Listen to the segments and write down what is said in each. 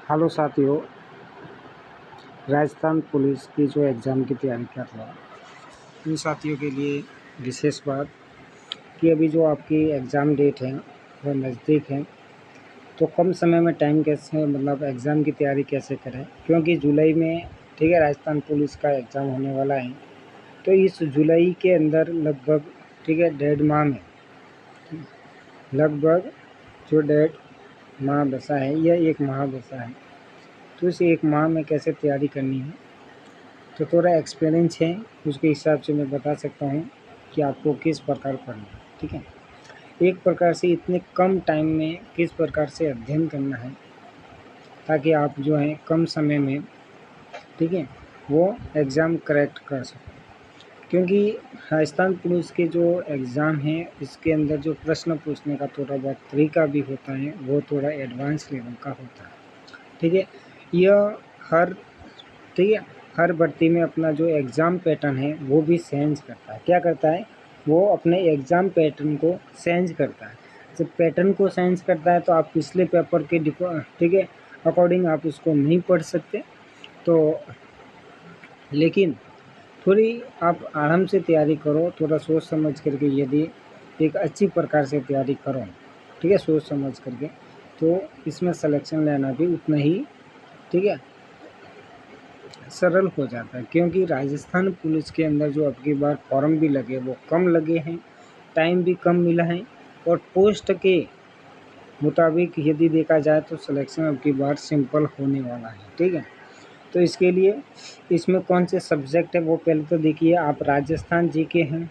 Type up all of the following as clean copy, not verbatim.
Hello साथियों, Rajasthan police की जो एग्ज़ाम की तैयारी कर रहा है उन साथियों के लिए विशेष बात कि अभी जो आपकी एग्ज़ाम डेट है वह नज़दीक है। तो कम समय में टाइम कैसे मतलब एग्ज़ाम की तैयारी कैसे करें, क्योंकि जुलाई में ठीक है राजस्थान पुलिस का एग्ज़ाम होने वाला है। तो इस जुलाई के अंदर लगभग ठीक है 1.5 माह में लगभग जो 1.5 माह बचा है या 1 माह बचा है, तो इस 1 माह में कैसे तैयारी करनी है तो थोड़ा एक्सपीरियंस है उसके हिसाब से मैं बता सकता हूँ कि आपको किस प्रकार पढ़ना है। ठीक है, एक प्रकार से इतने कम टाइम में किस प्रकार से अध्ययन करना है ताकि आप जो है कम समय में ठीक है वो एग्ज़ाम करेक्ट कर सकें। क्योंकि राजस्थान पुलिस के जो एग्ज़ाम है इसके अंदर जो प्रश्न पूछने का थोड़ा बहुत तरीका भी होता है वो थोड़ा एडवांस लेवल का होता है। ठीक है, यह हर ठीक है हर भर्ती में अपना जो एग्ज़ाम पैटर्न है वो भी चेंज करता है। क्या करता है, वो अपने एग्ज़ाम पैटर्न को चेंज करता है। जब पैटर्न को चेंज करता है तो आप पिछले पेपर के ठीक है अकॉर्डिंग आप उसको नहीं पढ़ सकते। तो लेकिन थोड़ी आप आराम से तैयारी करो, थोड़ा सोच समझ करके, यदि एक अच्छी प्रकार से तैयारी करो ठीक है सोच समझ करके, तो इसमें सिलेक्शन लेना भी उतना ही ठीक है सरल हो जाता है। क्योंकि राजस्थान पुलिस के अंदर जो अब की बार फॉर्म भी लगे वो कम लगे हैं, टाइम भी कम मिला है, और पोस्ट के मुताबिक यदि देखा जाए तो सिलेक्शन अब की बार सिंपल होने वाला है। ठीक है, तो इसके लिए इसमें कौन से सब्जेक्ट है वो पहले तो देखिए। आप राजस्थान जीके हैं,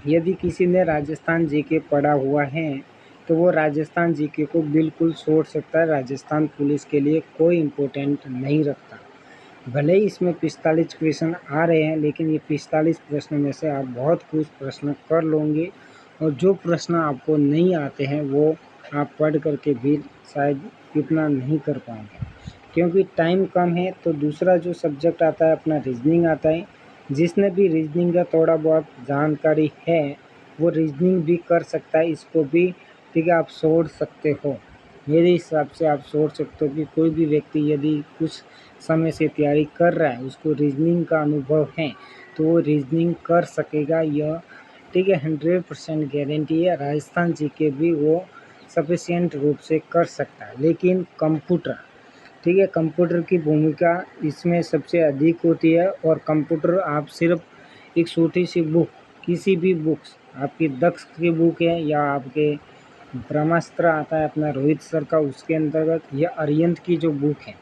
यदि किसी ने राजस्थान जीके पढ़ा हुआ है तो वो राजस्थान जीके को बिल्कुल छोड़ सकता है, राजस्थान पुलिस के लिए कोई इम्पोर्टेंट नहीं रखता। भले ही इसमें 45 क्वेश्चन आ रहे हैं, लेकिन ये 45 प्रश्न में से आप बहुत कुछ प्रश्न कर लोगे, और जो प्रश्न आपको नहीं आते हैं वो आप पढ़ करके भी शायद इतना नहीं कर पाएंगे, क्योंकि टाइम कम है। तो दूसरा जो सब्जेक्ट आता है अपना रीजनिंग आता है। जिसने भी रीजनिंग का थोड़ा बहुत जानकारी है वो रीजनिंग भी कर सकता है, इसको भी ठीक है आप छोड़ सकते हो। मेरे हिसाब से आप सोच सकते हो कि कोई भी व्यक्ति यदि कुछ समय से तैयारी कर रहा है, उसको रीजनिंग का अनुभव है, तो वो रीजनिंग कर सकेगा। यह ठीक है 100% गारंटी है। राजस्थान जीके भी वो सफिशिएंट रूप से कर सकता है। लेकिन कंप्यूटर ठीक है, कंप्यूटर की भूमिका इसमें सबसे अधिक होती है, और कंप्यूटर आप सिर्फ एक छोटी सी बुक, किसी भी बुक्स, आपकी दक्ष की बुक है या आपके ब्रह्मास्त्र आता है अपना रोहित सर का, उसके अंतर्गत, या अरिहंत की जो बुक है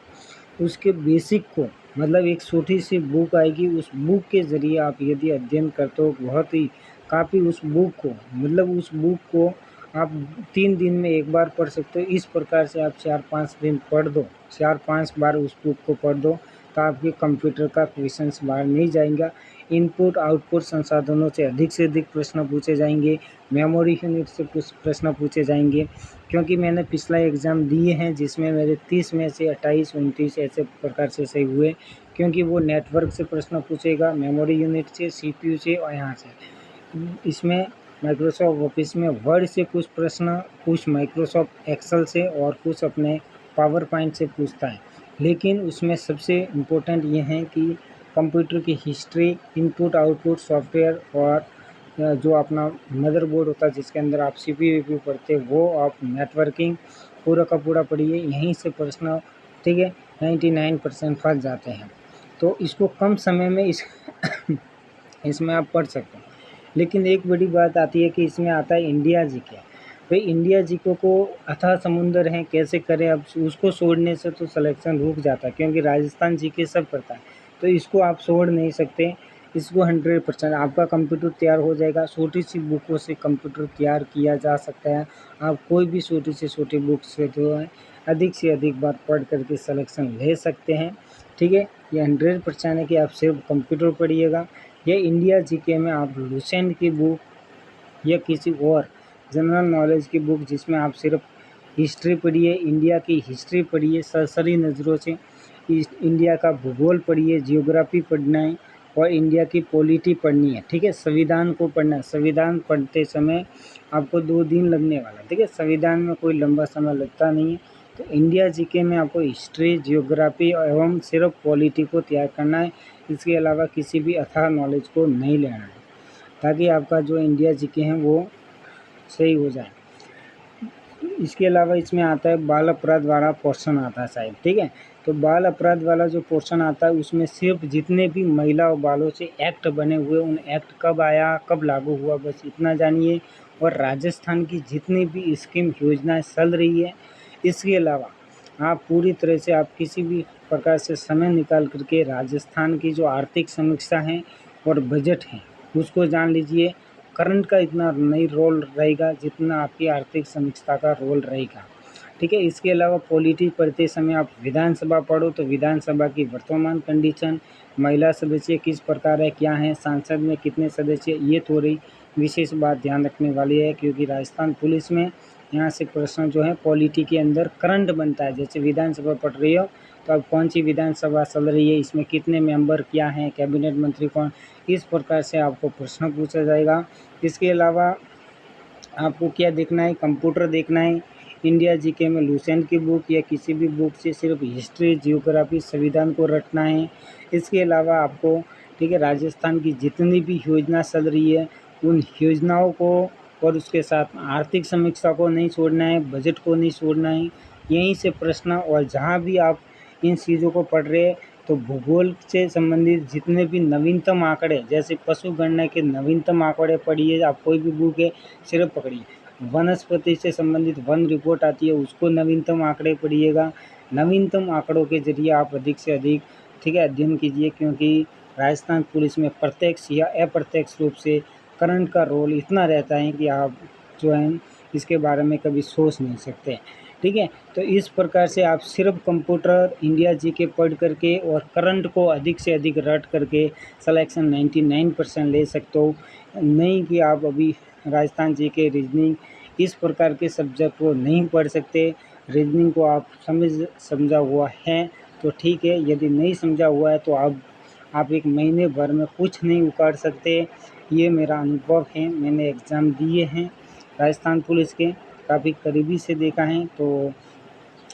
उसके बेसिक को, मतलब एक छोटी सी बुक आएगी, उस बुक के ज़रिए आप यदि अध्ययन करते हो बहुत ही काफ़ी उस बुक को, मतलब उस बुक को आप 3 दिन में एक बार पढ़ सकते हो। इस प्रकार से आप 4-5 दिन पढ़ दो, 4-5 बार उस बुक को पढ़ दो, तो आपके कंप्यूटर का क्वेश्चंस बाहर नहीं जाएगा। इनपुट आउटपुट संसाधनों से अधिक प्रश्न पूछे जाएंगे, मेमोरी यूनिट से कुछ प्रश्न पूछे जाएंगे। क्योंकि मैंने पिछला एग्ज़ाम दिए हैं जिसमें मेरे 30 में से 28-29 ऐसे प्रकार से सही हुए, क्योंकि वो नेटवर्क से प्रश्न पूछेगा, मेमोरी यूनिट से, सीपीयू से, और यहाँ से। इसमें माइक्रोसॉफ्ट ऑफिस में वर्ड से कुछ प्रश्न, कुछ माइक्रोसॉफ्ट एक्सेल से, और कुछ अपने पावर पॉइंट से पूछता है। लेकिन उसमें सबसे इम्पोर्टेंट ये है कि कंप्यूटर की हिस्ट्री, इनपुट आउटपुट सॉफ्टवेयर, और जो अपना मदरबोर्ड होता है जिसके अंदर आप सीपीयू पढ़ते हैं, वो आप नेटवर्किंग पूरा का पूरा पढ़िए। यहीं से प्रश्न ठीक है 99% फंस जाते हैं। तो इसको कम समय में इसमें आप पढ़ सकते हो। लेकिन एक बड़ी बात आती है कि इसमें आता है इंडिया जीके। भाई इंडिया जीके को अथाह समुंदर है, कैसे करें, अब उसको छोड़ने से तो सिलेक्शन रुक जाता है, क्योंकि राजस्थान जीके सब पढ़ता है, तो इसको आप छोड़ नहीं सकते। इसको 100% आपका कंप्यूटर तैयार हो जाएगा। छोटी सी बुकों से कंप्यूटर तैयार किया जा सकता है। आप कोई भी छोटी से छोटी बुक से जो है अधिक से अधिक बार पढ़ करके सिलेक्शन ले सकते हैं। ठीक है, ये 100% है कि आप सिर्फ कंप्यूटर पढ़िएगा। ये इंडिया जीके में आप लुसेंट की बुक या किसी और जनरल नॉलेज की बुक जिसमें आप सिर्फ हिस्ट्री पढ़िए, इंडिया की हिस्ट्री पढ़िए सरसरी नज़रों से, इंडिया का भूगोल पढ़िए, जियोग्राफी पढ़ना है, और इंडिया की पॉलिटी पढ़नी है। ठीक है, संविधान को पढ़ना है। संविधान पढ़ते समय आपको 2 दिन लगने वाला है। ठीक है, संविधान में कोई लंबा समय लगता नहीं है, तो इंडिया जीके में आपको हिस्ट्री, जियोग्राफी एवं सिर्फ पॉलिटी को तैयार करना है। इसके अलावा किसी भी अथाह नॉलेज को नहीं लेना है, ताकि आपका जो इंडिया जीके हैं वो सही हो जाए। इसके अलावा इसमें आता है बाल अपराध वाला पोर्शन आता है शायद, ठीक है। तो बाल अपराध वाला जो पोर्शन आता है उसमें सिर्फ जितने भी महिला और बालों से एक्ट बने हुए, उन एक्ट कब आया, कब लागू हुआ, बस इतना जानिए। और राजस्थान की जितनी भी स्कीम योजनाएं चल रही है, इसके अलावा आप पूरी तरह से आप किसी भी प्रकार से समय निकाल करके राजस्थान की जो आर्थिक समीक्षा है और बजट है उसको जान लीजिए। करंट का इतना नहीं रोल रहेगा जितना आपकी आर्थिक समीक्षा का रोल रहेगा, ठीक है। इसके अलावा पॉलिटी पढ़ते समय आप विधानसभा पढ़ो तो विधानसभा की वर्तमान कंडीशन, महिला सदस्य किस प्रकार है, क्या है, सांसद में कितने सदस्य, ये थोड़ी विशेष बात ध्यान रखने वाली है। क्योंकि राजस्थान पुलिस में यहाँ से प्रश्न जो है पॉलिटी के अंदर करंट बनता है। जैसे विधानसभा पढ़ रही हो तो अब कौन सी विधानसभा चल रही है, इसमें कितने मेंबर क्या हैं, कैबिनेट मंत्री कौन, इस प्रकार से आपको प्रश्न पूछा जाएगा। इसके अलावा आपको क्या देखना है, कंप्यूटर देखना है। इंडिया जीके में लुसेंट की बुक या किसी भी बुक से सिर्फ हिस्ट्री, जियोग्राफी, संविधान को रटना है। इसके अलावा आपको, ठीक है, राजस्थान की जितनी भी योजना चल रही है उन योजनाओं को और उसके साथ आर्थिक समीक्षा को नहीं छोड़ना है, बजट को नहीं छोड़ना है। यहीं से प्रश्न, और जहाँ भी आप इन चीज़ों को पढ़ रहे हैं तो भूगोल से संबंधित जितने भी नवीनतम आंकड़े, जैसे पशु गणना के नवीनतम आंकड़े पढ़िए, आप कोई भी बुक है सिर्फ पकड़िए। वनस्पति से संबंधित वन रिपोर्ट आती है उसको नवीनतम आंकड़े पढ़िएगा। नवीनतम आंकड़ों के जरिए आप अधिक से अधिक, ठीक है, अध्ययन कीजिए। क्योंकि राजस्थान पुलिस में प्रत्यक्ष या अप्रत्यक्ष रूप से करंट का रोल इतना रहता है कि आप जो है इसके बारे में कभी सोच नहीं सकते, ठीक है। तो इस प्रकार से आप सिर्फ कंप्यूटर, इंडिया जीके पढ़ करके और करंट को अधिक से अधिक रट करके सिलेक्शन 99% ले सकते हो। नहीं कि आप अभी राजस्थान जीके, रीजनिंग, इस प्रकार के सब्जेक्ट को नहीं पढ़ सकते। रीजनिंग को आप समझा हुआ है तो ठीक है, यदि नहीं समझा हुआ है तो आप एक महीने भर में कुछ नहीं उखाड़ सकते। ये मेरा अनुभव है, मैंने एग्ज़ाम दिए हैं राजस्थान पुलिस के, काफ़ी करीबी से देखा है। तो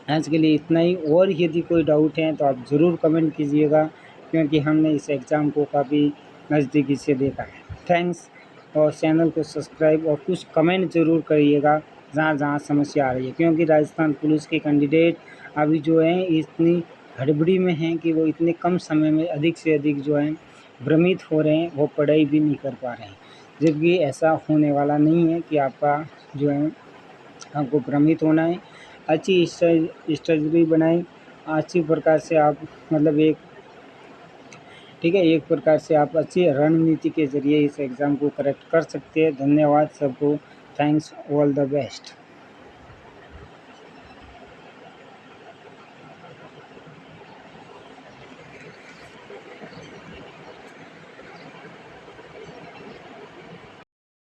आज के लिए इतना ही, और यदि कोई डाउट है तो आप ज़रूर कमेंट कीजिएगा, क्योंकि हमने इस एग्ज़ाम को काफ़ी नज़दीकी से देखा है। थैंक्स, और चैनल को सब्सक्राइब और कुछ कमेंट ज़रूर करिएगा जहाँ जहाँ समस्या आ रही है। क्योंकि राजस्थान पुलिस के कैंडिडेट अभी जो हैं इतनी हड़बड़ी में हैं कि वो इतने कम समय में अधिक से अधिक जो है भ्रमित हो रहे हैं, वो पढ़ाई भी नहीं कर पा रहे हैं। जबकि ऐसा होने वाला नहीं है कि आपका जो है आपको भ्रमित होना है। अच्छी स्ट्रेटजी बनाएं, अच्छी प्रकार से आप मतलब एक, ठीक है, एक प्रकार से आप अच्छी रणनीति के ज़रिए इस एग्ज़ाम को करेक्ट कर सकते हैं। धन्यवाद सबको, थैंक्स, ऑल द बेस्ट।